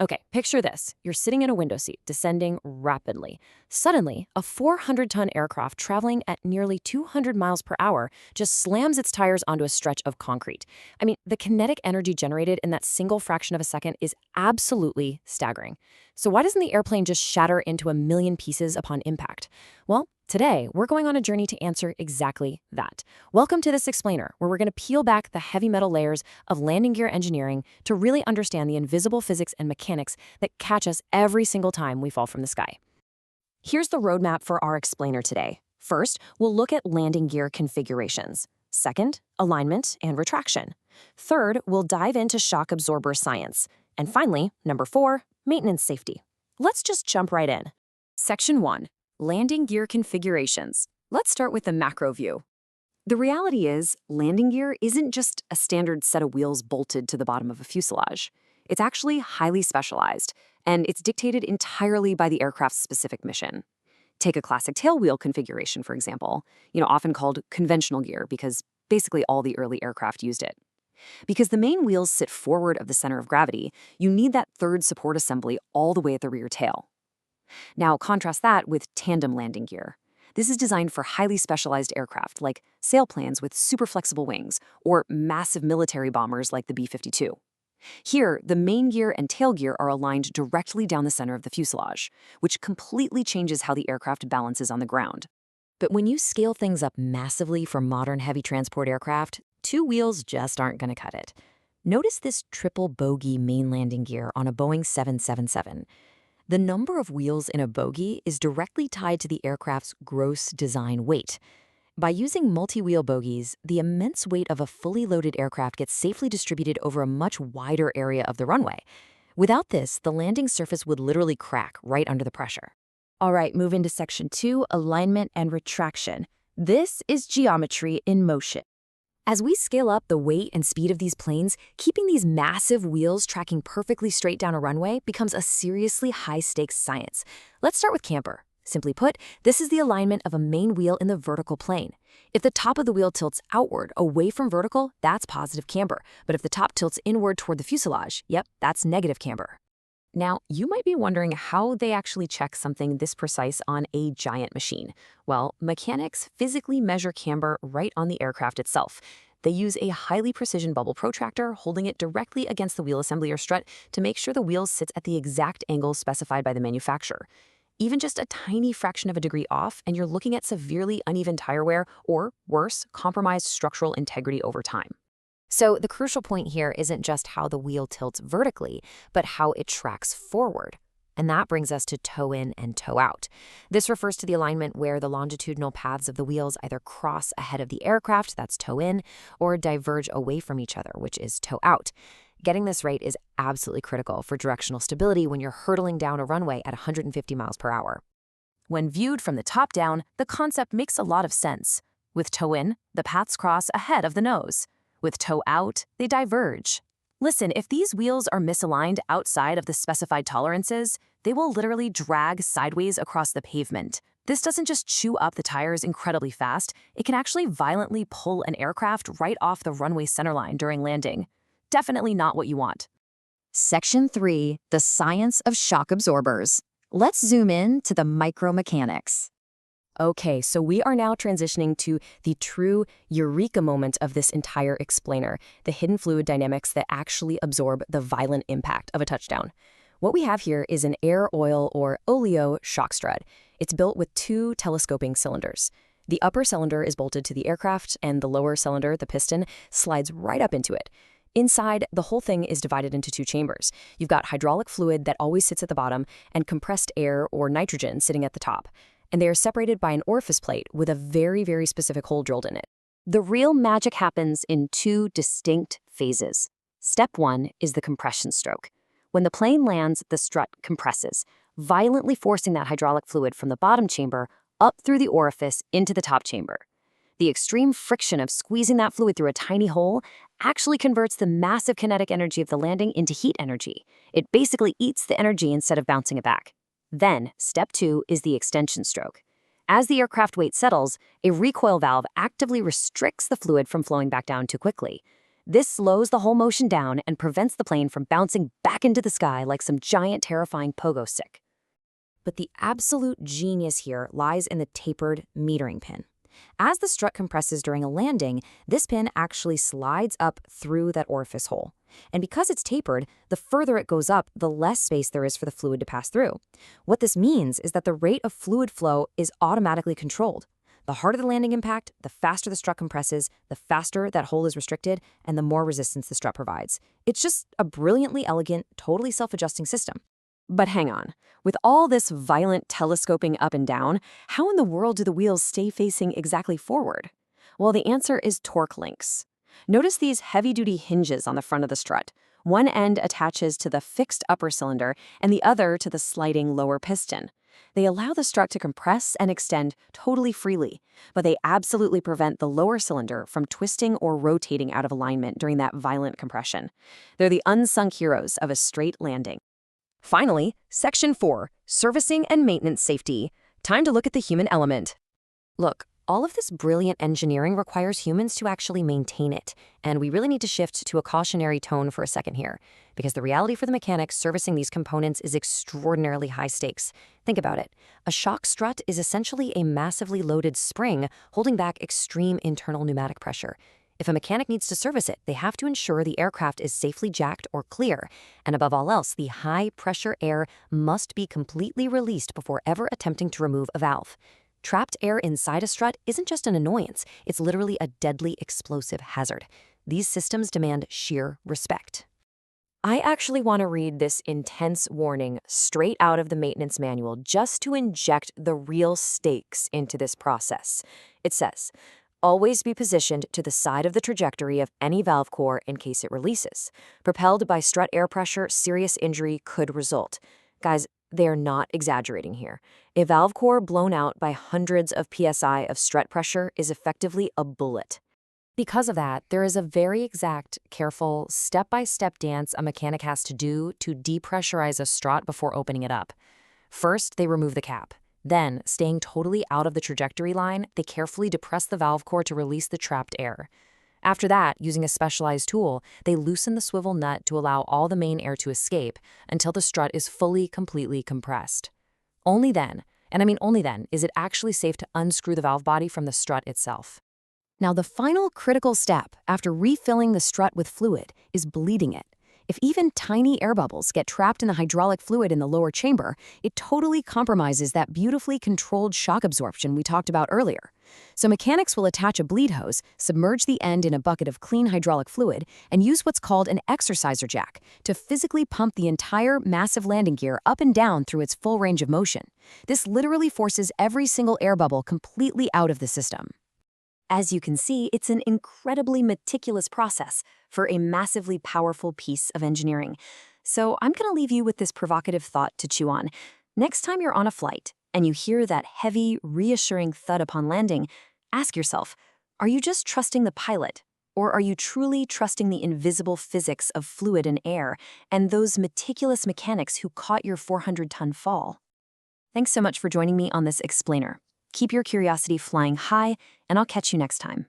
Okay, picture this. You're sitting in a window seat, descending rapidly. Suddenly, a 400-ton aircraft traveling at nearly 200 miles per hour just slams its tires onto a stretch of concrete. I mean, the kinetic energy generated in that single fraction of a second is absolutely staggering. So why doesn't the airplane just shatter into a million pieces upon impact? Well, today, we're going on a journey to answer exactly that. Welcome to This Explainer, where we're going to peel back the heavy metal layers of landing gear engineering to really understand the invisible physics and mechanics that catch us every single time we fall from the sky. Here's the roadmap for our explainer today. First, we'll look at landing gear configurations. Second, alignment and retraction. Third, we'll dive into shock absorber science. And finally, number 4, maintenance safety. Let's just jump right in. Section 1, landing gear configurations. Let's start with the macro view. The reality is, landing gear isn't just a standard set of wheels bolted to the bottom of a fuselage. It's actually highly specialized, and it's dictated entirely by the aircraft's specific mission. Take a classic tailwheel configuration, for example, often called conventional gear because basically all the early aircraft used it. Because the main wheels sit forward of the center of gravity, you need that third support assembly all the way at the rear tail. Now, contrast that with tandem landing gear. This is designed for highly specialized aircraft like sailplanes with super flexible wings or massive military bombers like the B-52. Here, the main gear and tail gear are aligned directly down the center of the fuselage, which completely changes how the aircraft balances on the ground. But when you scale things up massively for modern heavy transport aircraft, two wheels just aren't going to cut it. Notice this triple bogie main landing gear on a Boeing 777. The number of wheels in a bogie is directly tied to the aircraft's gross design weight. By using multi-wheel bogies, the immense weight of a fully loaded aircraft gets safely distributed over a much wider area of the runway. Without this, the landing surface would literally crack right under the pressure. All right, move into Section 2, alignment and retraction. This is geometry in motion. As we scale up the weight and speed of these planes, keeping these massive wheels tracking perfectly straight down a runway becomes a seriously high-stakes science. Let's start with camber. Simply put, this is the alignment of a main wheel in the vertical plane. If the top of the wheel tilts outward, away from vertical, that's positive camber. But if the top tilts inward toward the fuselage, that's negative camber. Now, you might be wondering how they actually check something this precise on a giant machine. Well, mechanics physically measure camber right on the aircraft itself. They use a highly precision bubble protractor holding it directly against the wheel assembly or strut to make sure the wheel sits at the exact angle specified by the manufacturer. Even just a tiny fraction of a degree off, and you're looking at severely uneven tire wear or, worse, compromised structural integrity over time. So the crucial point here isn't just how the wheel tilts vertically, but how it tracks forward. And that brings us to toe in and toe out. This refers to the alignment where the longitudinal paths of the wheels either cross ahead of the aircraft, that's toe in, or diverge away from each other, which is toe out. Getting this right is absolutely critical for directional stability when you're hurtling down a runway at 150 miles per hour. When viewed from the top down, the concept makes a lot of sense. With toe in, the paths cross ahead of the nose. With toe out, they diverge. Listen, if these wheels are misaligned outside of the specified tolerances, they will literally drag sideways across the pavement. This doesn't just chew up the tires incredibly fast, it can actually violently pull an aircraft right off the runway centerline during landing. Definitely not what you want. Section 3, the science of shock absorbers. Let's zoom in to the micromechanics. Okay, so we are now transitioning to the true eureka moment of this entire explainer, the hidden fluid dynamics that actually absorb the violent impact of a touchdown. What we have here is an air oil or oleo shock strut. It's built with two telescoping cylinders. The upper cylinder is bolted to the aircraft, and the lower cylinder, the piston, slides right up into it. Inside, the whole thing is divided into two chambers. You've got hydraulic fluid that always sits at the bottom and compressed air or nitrogen sitting at the top. And they are separated by an orifice plate with a very, very specific hole drilled in it. The real magic happens in two distinct phases. Step 1 is the compression stroke. When the plane lands, the strut compresses, violently forcing that hydraulic fluid from the bottom chamber up through the orifice into the top chamber. The extreme friction of squeezing that fluid through a tiny hole actually converts the massive kinetic energy of the landing into heat energy. It basically eats the energy instead of bouncing it back. Then, step 2 is the extension stroke. As the aircraft weight settles, a recoil valve actively restricts the fluid from flowing back down too quickly. This slows the whole motion down and prevents the plane from bouncing back into the sky like some giant, terrifying pogo stick. But the absolute genius here lies in the tapered metering pin. As the strut compresses during a landing, this pin actually slides up through that orifice hole. And because it's tapered, the further it goes up, the less space there is for the fluid to pass through. What this means is that the rate of fluid flow is automatically controlled. The harder the landing impact, the faster the strut compresses, the faster that hole is restricted, and the more resistance the strut provides. It's just a brilliantly elegant, totally self-adjusting system. But hang on. With all this violent telescoping up and down, how in the world do the wheels stay facing exactly forward? Well, the answer is torque links. Notice these heavy-duty hinges on the front of the strut. One end attaches to the fixed upper cylinder and the other to the sliding lower piston. They allow the strut to compress and extend totally freely, but they absolutely prevent the lower cylinder from twisting or rotating out of alignment during that violent compression. They're the unsung heroes of a straight landing. Finally, Section 4, Servicing and Maintenance Safety. Time to look at the human element. Look, all of this brilliant engineering requires humans to actually maintain it, and we really need to shift to a cautionary tone for a second here, because the reality for the mechanics servicing these components is extraordinarily high stakes. Think about it. A shock strut is essentially a massively loaded spring holding back extreme internal pneumatic pressure. If a mechanic needs to service it, they have to ensure the aircraft is safely jacked or clear, and above all else, the high-pressure air must be completely released before ever attempting to remove a valve. Trapped air inside a strut isn't just an annoyance, it's literally a deadly explosive hazard. These systems demand sheer respect. I actually want to read this intense warning straight out of the maintenance manual just to inject the real stakes into this process. It says, always be positioned to the side of the trajectory of any valve core in case it releases. Propelled by strut air pressure, serious injury could result. Guys, they're not exaggerating here. A valve core blown out by hundreds of psi of strut pressure is effectively a bullet. Because of that, there is a very exact, careful, step-by-step dance a mechanic has to do to depressurize a strut before opening it up. First, they remove the cap. Then, staying totally out of the trajectory line, they carefully depress the valve core to release the trapped air. After that, using a specialized tool, they loosen the swivel nut to allow all the main air to escape until the strut is fully, completely compressed. Only then, and I mean only then, is it actually safe to unscrew the valve body from the strut itself. Now, the final critical step after refilling the strut with fluid is bleeding it. If even tiny air bubbles get trapped in the hydraulic fluid in the lower chamber, it totally compromises that beautifully controlled shock absorption we talked about earlier. So mechanics will attach a bleed hose, submerge the end in a bucket of clean hydraulic fluid, and use what's called an exerciser jack to physically pump the entire massive landing gear up and down through its full range of motion. This literally forces every single air bubble completely out of the system. As you can see, it's an incredibly meticulous process for a massively powerful piece of engineering. So I'm going to leave you with this provocative thought to chew on. Next time you're on a flight and you hear that heavy, reassuring thud upon landing, ask yourself, are you just trusting the pilot? Or are you truly trusting the invisible physics of fluid and air and those meticulous mechanics who caught your 400-ton fall? Thanks so much for joining me on this explainer. Keep your curiosity flying high, and I'll catch you next time.